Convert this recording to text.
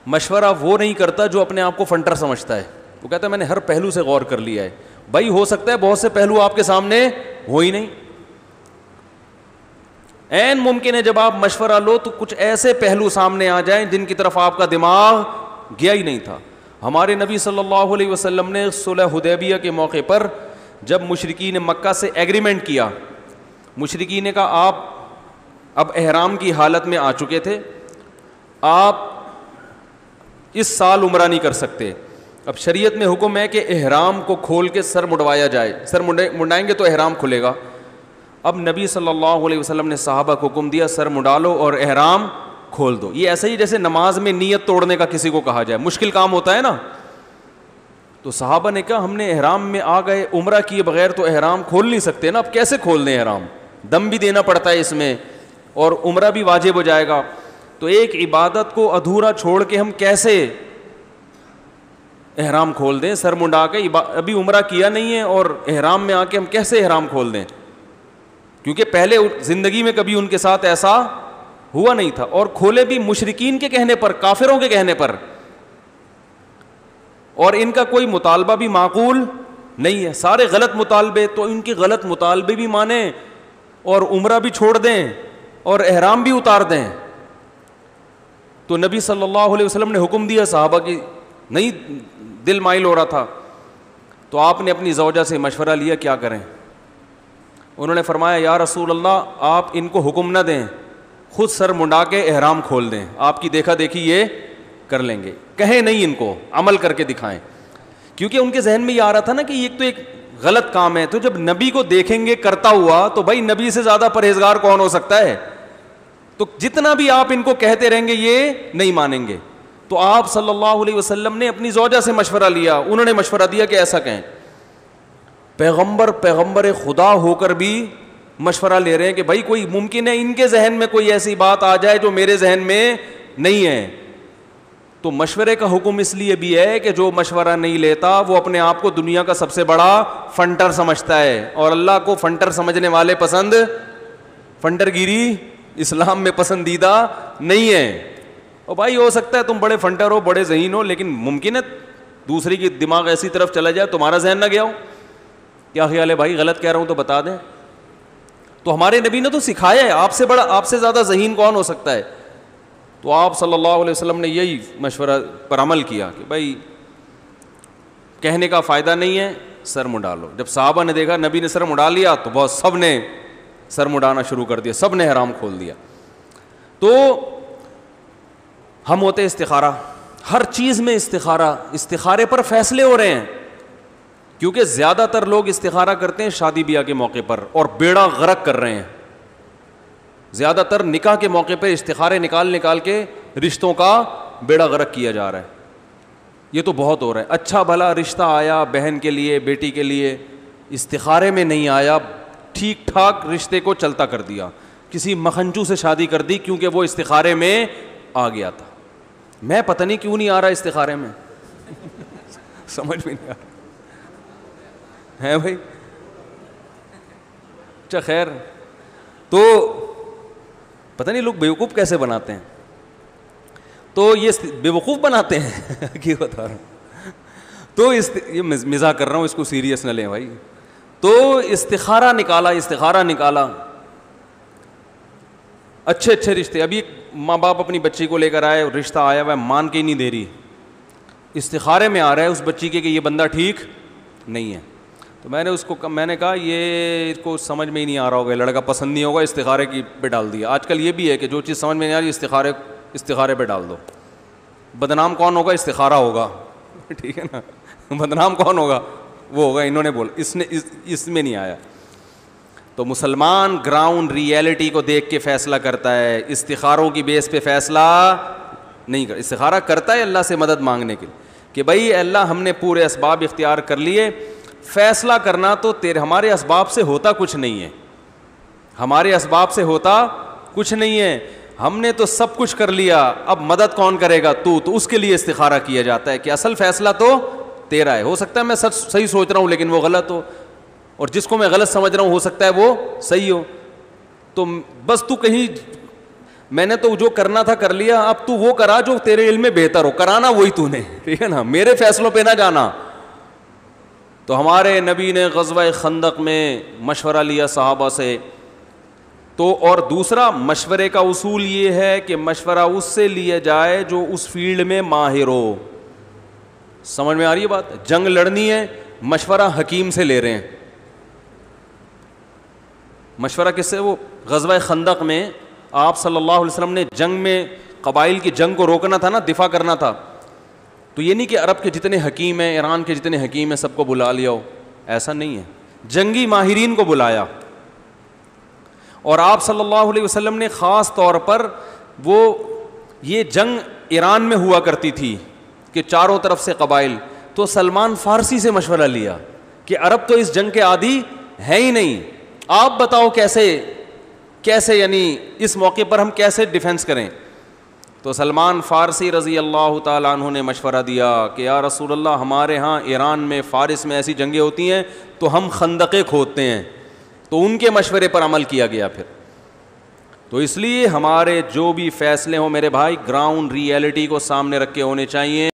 مشورہ وہ نہیں کرتا جو اپنے آپ کو فنٹر سمجھتا ہے. وہ کہتا ہے میں نے ہر پہلو سے غور کر لیا ہے. بھائی ہو سکتا ہے بہت سے پہلو آپ کے سامنے ہو ہی نہیں. عین ممکن ہے جب آپ مشورہ لو تو کچھ ایسے پہلو سامنے آ جائیں جن کی طرف آپ کا دماغ گیا ہی نہیں تھا. ہمارے نبی صلی اللہ علیہ وسلم نے صلح حدیبیہ کے موقع پر جب مشرکین مکہ سے ایگریمنٹ کیا, مشرکین نے کہا آپ اب احرام کی حالت میں آ چکے تھے, آپ اس سال عمرہ نہیں کر سکتے. اب شریعت میں حکم ہے کہ احرام کو کھول کے سر مڈوایا جائے, سر منڈائیں گے تو احرام کھلے گا. اب نبی صلی اللہ علیہ وسلم نے صحابہ کو حکم دیا سر مڈالو اور احرام کھول دو. یہ ایسا ہی جیسے نماز میں نیت توڑنے کا کسی کو کہا جائے, مشکل کام ہوتا ہے نا. تو صحابہ نے کہا ہم نے احرام میں آ گئے, عمرہ کیے بغیر تو احرام کھول نہیں سکتے نا, اب کیسے کھول دیں احرام, دم بھی دینا پڑتا ہے اس میں اور عمرہ بھی واجب ہو جائے گا. تو ایک عبادت کو ادھورا چھوڑ کے ہم کیسے احرام کھول دیں, سر منڈا کے ابھی عمرہ کیا نہیں ہے اور احرام میں آ کے ہم کیسے احرام کھول دیں, کیونکہ پہلے زندگی میں کبھی ان کے ساتھ ایسا ہوا نہیں تھا. اور کھولے بھی مشرکین کے کہنے پر, کافروں کے کہنے پر, اور ان کا کوئی مطالبہ بھی معقول نہیں ہے, سارے غلط مطالبے. تو ان کے غلط مطالبے بھی مانیں اور عمرہ بھی چھوڑ دیں اور احرام بھی اتار دیں. تو نبی صلی اللہ علیہ وسلم نے حکم دیا, صحابہ کی نہیں دل مائل ہو رہا تھا, تو آپ نے اپنی زوجہ سے مشورہ لیا کیا کریں. انہوں نے فرمایا یا رسول اللہ آپ ان کو حکم نہ دیں, خود سر منڈا کے احرام کھول دیں, آپ کی دیکھا دیکھی یہ کر لیں گے. کہیں نہیں ان کو, عمل کر کے دکھائیں, کیونکہ ان کے ذہن میں یہ آ رہا تھا نا کہ یہ تو ایک غلط کام ہے. تو جب نبی کو دیکھیں گے کرتا ہوا تو بھائی نبی سے زیادہ پرہیزگار کون ہو سکتا ہے. تو جتنا بھی آپ ان کو کہتے رہیں گے یہ نہیں مانیں گے. تو آپ صلی اللہ علیہ وسلم نے اپنی زوجہ سے مشورہ لیا, انہوں نے مشورہ دیا کہ ایسا کہیں. پیغمبر خدا ہو کر بھی مشورہ لے رہے ہیں کہ بھائی کوئی ممکن ہے ان کے ذہن میں کوئی ایسی بات آ جائے جو میرے ذہن میں نہیں ہے. تو مشورے کا حکم اس لیے بھی ہے کہ جو مشورہ نہیں لیتا وہ اپنے آپ کو دنیا کا سب سے بڑا فنٹر سمجھتا ہے, اور اللہ کو فنٹر سمجھنے والے پسند, فنٹر گیری اسلام میں پسندیدہ نہیں ہے. اور بھائی ہو سکتا ہے تم بڑے فنٹر ہو, بڑے ذہین ہو, لیکن ممکن ہے دوسری کی دماغ ایسی طرف چلا جائے تمہارا ذہن نہ گیا ہو. کیا خیال ہے بھائی, غلط کہہ رہا ہوں تو بتا دیں. تو ہمارے نبی نے تو سکھایا ہے, آپ سے بڑا, آپ سے زیادہ ذہین کون ہو سکتا ہے. تو آپ صلی اللہ علیہ وسلم نے یہی مشورہ پر عمل کیا کہ بھائی کہنے کا فائدہ نہیں ہے, سر منڈا لو. جب صحابہ نے دیکھا نبی نے سر منڈا لیا تو بہت سب نے سر منڈانا شروع کر دیا, سب نے احرام کھول دیا. تو ہم ہوتے استخارہ, ہر چیز میں استخارہ, استخارے پر فیصلے ہو رہے ہیں. کیونکہ زیادہ تر لوگ استخارہ کرتے ہیں شادی بیاہ کے موقع پر اور بیڑا غرق کر رہے ہیں. زیادہ تر نکاح کے موقع پہ استخارے نکال کے رشتوں کا بیڑا غرق کیا جا رہا ہے. یہ تو بہت ہو رہا ہے. اچھا بھلا رشتہ آیا بہن کے لیے, بیٹی کے لیے, استخارے میں نہیں آیا, ٹھیک ٹھاک رشتے کو چلتا کر دیا, کسی مکھنچو سے شادی کر دی کیونکہ وہ استخارے میں آ گیا تھا. میں پتہ نہیں کیوں نہیں آ رہا استخارے میں سمجھ میں نہیں آ رہا ہے بھائی. اچھا خیر, تو پتہ نہیں لوگ بیوقوف کیسے بناتے ہیں. تو یہ بیوقوف بناتے ہیں کہ بتا رہا ہوں. تو یہ مزاح کر رہا ہوں, اس کو سیریس نہ لیں بھائی. تو استخارہ نکالا, اچھے رشتے. ابھی ماں باپ اپنی بچی کو لے کر آئے, رشتہ آیا ہوا ہے, مان کے ہی نہیں دے رہی, استخارے میں آ رہا ہے اس بچی کے کہ یہ بندہ ٹھیک نہیں ہے. تو میں نے کہا یہ اس کو سمجھ میں ہی نہیں آ رہا ہوگا, لڑکا پسند نہیں ہوگا, استخارے کی پہ ڈال دیا. آج کل یہ بھی ہے کہ جو چیز سمجھ میں نہیں آ رہی استخارے پہ ڈال دو. بدنام کون ہوگا, استخارہ ہوگا, ٹھیک ہے نا. بدنام کون ہوگا, وہ ہوگا انہوں نے بولا, اس میں نہیں آیا. تو مسلمان گراؤنڈ ریئلٹی کو دیکھ کے فیصلہ کرتا ہے, استخاروں کی بیس پہ فیصلہ نہیں کرتا. استخارہ کرتا ہے اللہ سے مدد مانگنے کے کہ بھائی اللہ ہم نے پورے اسباب اختیار کر لیے. فیصلہ کرنا تو ہمارے اسباب سے ہوتا کچھ نہیں ہے, ہمارے اسباب سے ہوتا کچھ نہیں ہے, ہم نے تو سب کچھ کر لیا, اب مدد کون کرے گا, تو اس کے لیے استخارہ کیا جاتا ہے کہ اصل فیصلہ تو تیرا ہے. ہو سکتا ہے میں صحیح سوچ رہا ہوں لیکن وہ غلط ہو, اور جس کو میں غلط سمجھ رہا ہوں ہو سکتا ہے وہ صحیح ہو. تو بس تو کہیں میں نے تو جو کرنا تھا کر لیا, اب تو وہ کرا جو تیرے علم میں بہتر ہو, کرانا وہی تو نے, ٹھیک ہے نا, میرے فیصلوں پہ نہ جانا. تو ہمارے نبی نے غزوہ خندق میں مشورہ لیا صحابہ سے. تو اور دوسرا مشورے کا اصول یہ ہے کہ مشورہ اس سے لیا جائے جو اس فیلڈ میں ماہر ہو. سمجھ میں آ رہی ہے بات؟ جنگ لڑنی ہے, مشورہ حکیم سے لے رہے ہیں. مشورہ کس سے؟ وہ غزوہ خندق میں آپ صلی اللہ علیہ وسلم نے جنگ میں قبائل کی جنگ کو روکنا تھا نا, دفاع کرنا تھا. تو یہ نہیں کہ عرب کے جتنے حکیم ہیں, ایران کے جتنے حکیم ہیں سب کو بلا لیا ہو, ایسا نہیں ہے. جنگی ماہرین کو بلایا. اور آپ صلی اللہ علیہ وسلم نے خاص طور پر وہ یہ جنگ ایران میں ہوا کرتی تھی کہ چاروں طرف سے قبائل, تو سلمان فارسی سے مشورہ لیا کہ عرب تو اس جنگ کے عادی ہے ہی نہیں, آپ بتاؤ کیسے یعنی اس موقع پر ہم کیسے ڈیفینس کریں. تو سلمان فارسی رضی اللہ تعالیٰ عنہ نے مشورہ دیا کہ یا رسول اللہ, ہمارے ہاں ایران میں فارس میں ایسی جنگیں ہوتی ہیں تو ہم خندقیں کھودتے ہیں. تو ان کے مشورے پر عمل کیا گیا پھر. تو اس لیے ہمارے جو بھی فیصلے ہوں میرے بھائی, گراؤنڈ ریئلٹی کو سامنے رکھ کے ہونے چاہیے.